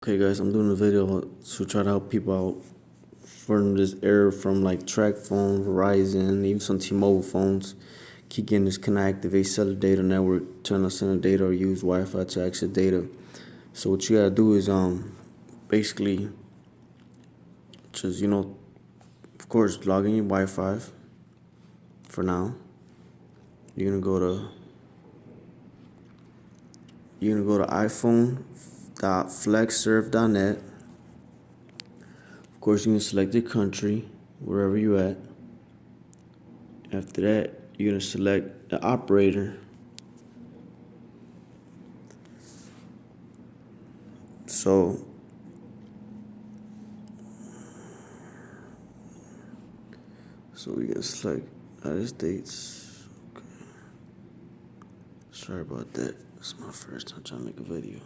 Okay guys, I'm doing a video to try to help people out from this error from like tracfone, Verizon, even some T-Mobile phones. Keep getting this "can I activate cellular data network, turn on cellular data or use Wi-Fi to access data." So what you gotta do is basically just of course log in your Wi-Fi for now. You're gonna go to iPhone.flexsurf.net. Of course, you can select your country, wherever you're at. After that, you're going to select the operator. So we're going to select United States. Okay. Sorry about that. It's my first time trying to make a video.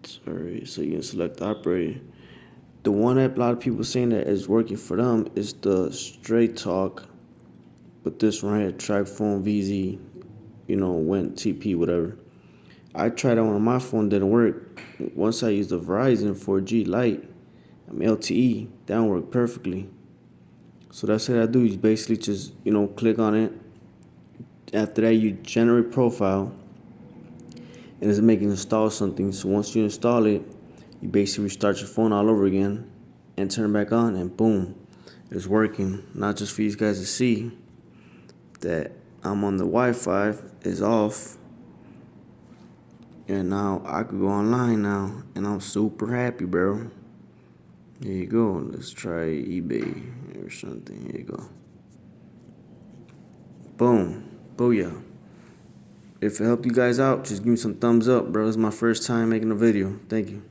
Sorry. So you can select the operator. The one that a lot of people saying that is working for them is the StraightTalk, but this one right here, tracfone.vzwwntp, whatever. I tried that one on my phone, didn't work. Once I used the Verizon 4G Lite, LTE, that one worked perfectly. So that's what I do. You basically just, click on it. After that, you generate profile, and it's making install something. So once you install it, you basically restart your phone all over again and turn it back on, and boom, it's working. Not just for you guys to see that I'm on the Wi-Fi, is off. And now I could go online now, and I'm super happy, bro. Here you go. Let's try eBay or something. Here you go. Boom. Booyah. If it helped you guys out, just give me some thumbs up, bro. It's my first time making a video. Thank you.